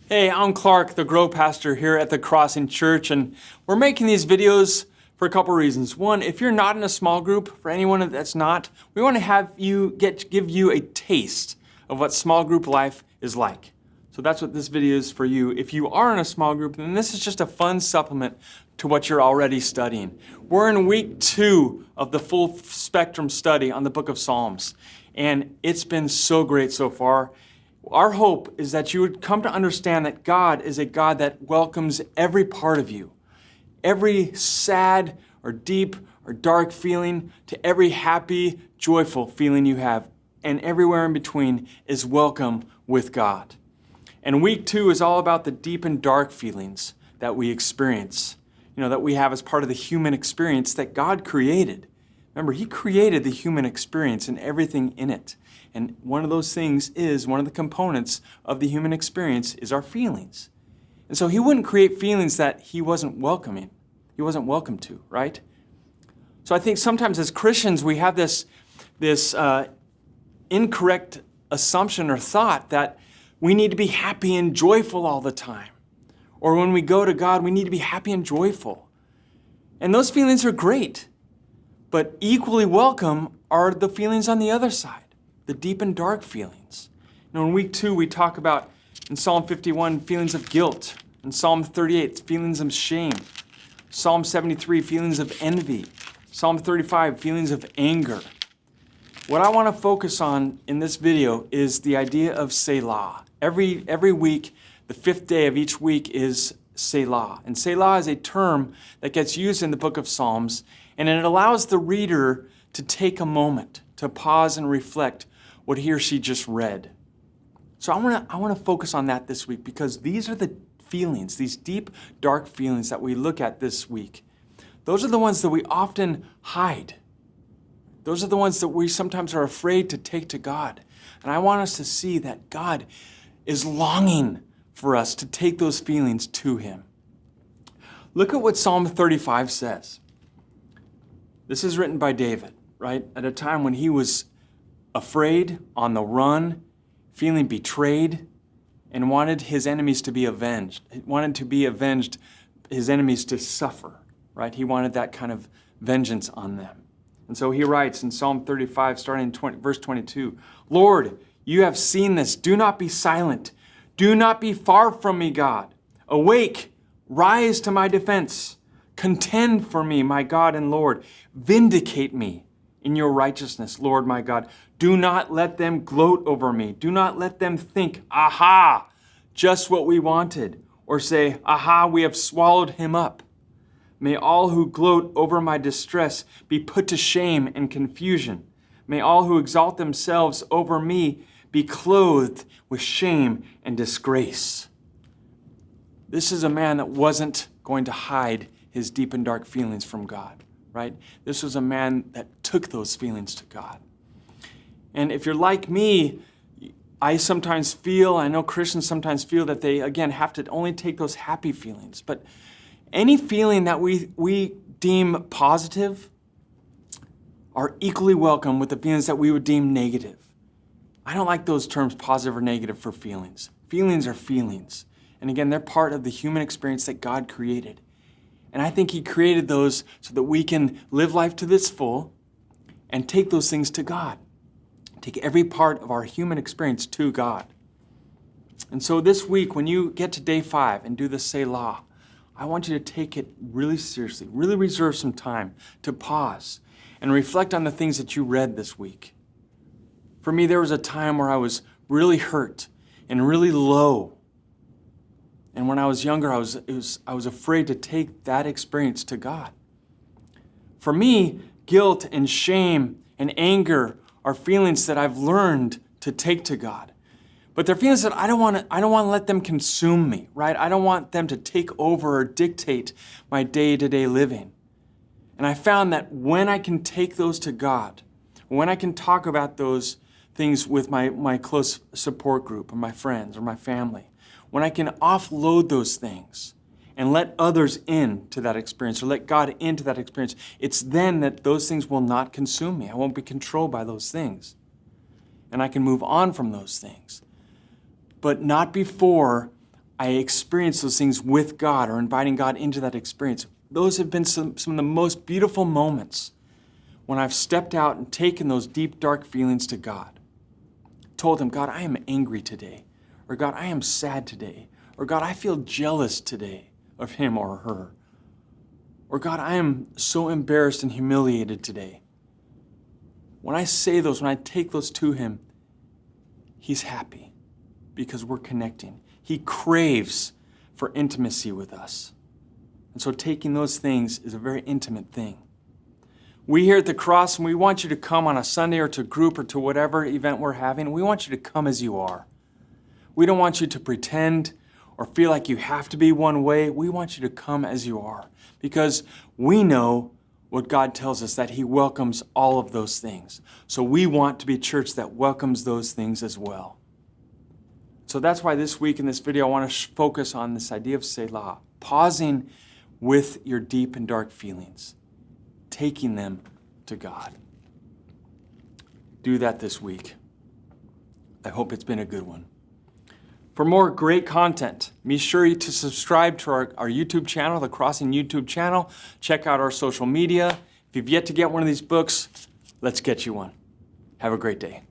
Hey, I'm Clark, the Grow Pastor here at the Crossing Church, and we're making these videos for a couple reasons. One, if you're not in a small group, for anyone that's not, we want to give you a taste of what small group life is like. So that's what this video is for you. If you are in a small group, then this is just a fun supplement to what you're already studying. We're in week 2 of the full spectrum study on the book of Psalms, and it's been so great so far. Our hope is that you would come to understand that God is a God that welcomes every part of you. Every sad or deep or dark feeling to every happy, joyful feeling you have, and everywhere in between is welcome with God. And week 2 is all about the deep and dark feelings that we experience, that we have as part of the human experience that God created. Remember, He created the human experience and everything in it. And one of those things is, one of the components of the human experience is our feelings. And so He wouldn't create feelings that He wasn't welcoming. He wasn't welcome to, right? So I think sometimes as Christians we have this incorrect assumption or thought that we need to be happy and joyful all the time. Or when we go to God, we need to be happy and joyful. And those feelings are great. But equally welcome are the feelings on the other side, the deep and dark feelings. In week 2, we talk about, in Psalm 51, feelings of guilt. In Psalm 38, feelings of shame. Psalm 73, feelings of envy. Psalm 35, feelings of anger. What I want to focus on in this video is the idea of Selah. Every week, the 5th day of each week is Selah. And Selah is a term that gets used in the book of Psalms, and it allows the reader to take a moment, to pause and reflect what he or she just read. So I want to focus on that this week, because these are the feelings, these deep, dark feelings that we look at this week. Those are the ones that we often hide. Those are the ones that we sometimes are afraid to take to God. And I want us to see that God is longing for us to take those feelings to Him. Look at what Psalm 35 says. This is written by David, right? At a time when he was afraid, on the run, feeling betrayed, and wanted his enemies to be avenged. He wanted to be avenged, his enemies to suffer, right? He wanted that kind of vengeance on them. And so he writes in Psalm 35, starting in verse 22, "Lord, you have seen this. Do not be silent. Do not be far from me, God. Awake, rise to my defense. Contend for me, my God and Lord. Vindicate me in your righteousness, Lord my God. Do not let them gloat over me. Do not let them think, aha, just what we wanted, or say, aha, we have swallowed him up. May all who gloat over my distress be put to shame and confusion. May all who exalt themselves over me be clothed with shame and disgrace." This is a man that wasn't going to hide his deep and dark feelings from God, right? This was a man that took those feelings to God. And if you're like me, I know Christians sometimes feel that they, again, have to only take those happy feelings. But any feeling that we deem positive are equally welcome with the feelings that we would deem negative. I don't like those terms, positive or negative, for feelings. Feelings are feelings. And again, they're part of the human experience that God created. And I think He created those so that we can live life to its full and take those things to God. Take every part of our human experience to God. And so this week, when you get to day 5 and do the Selah, I want you to take it really seriously, really reserve some time to pause and reflect on the things that you read this week. For me, there was a time where I was really hurt and really low. And when I was younger, I was afraid to take that experience to God. For me, guilt and shame and anger are feelings that I've learned to take to God. But they're feelings that I don't want to let them consume me, right? I don't want them to take over or dictate my day-to-day living. And I found that when I can take those to God, when I can talk about those things with my close support group or my friends or my family, when I can offload those things and let others into that experience or let God into that experience, it's then that those things will not consume me. I won't be controlled by those things. And I can move on from those things. But not before I experience those things with God or inviting God into that experience. Those have been some of the most beautiful moments when I've stepped out and taken those deep, dark feelings to God. Told him, God, I am angry today. Or God, I am sad today. Or God, I feel jealous today of him or her. Or God, I am so embarrassed and humiliated today. When I say those, when I take those to him, he's happy because we're connecting. He craves for intimacy with us. And so taking those things is a very intimate thing. We here at the Cross, and we want you to come on a Sunday or to group or to whatever event we're having, we want you to come as you are. We don't want you to pretend or feel like you have to be one way. We want you to come as you are because we know what God tells us, that he welcomes all of those things. So we want to be a church that welcomes those things as well. So that's why this week in this video, I want to focus on this idea of Selah, pausing with your deep and dark feelings, taking them to God. Do that this week. I hope it's been a good one. For more great content, be sure to subscribe to our YouTube channel, the Crossing YouTube channel. Check out our social media. If you've yet to get one of these books, let's get you one. Have a great day.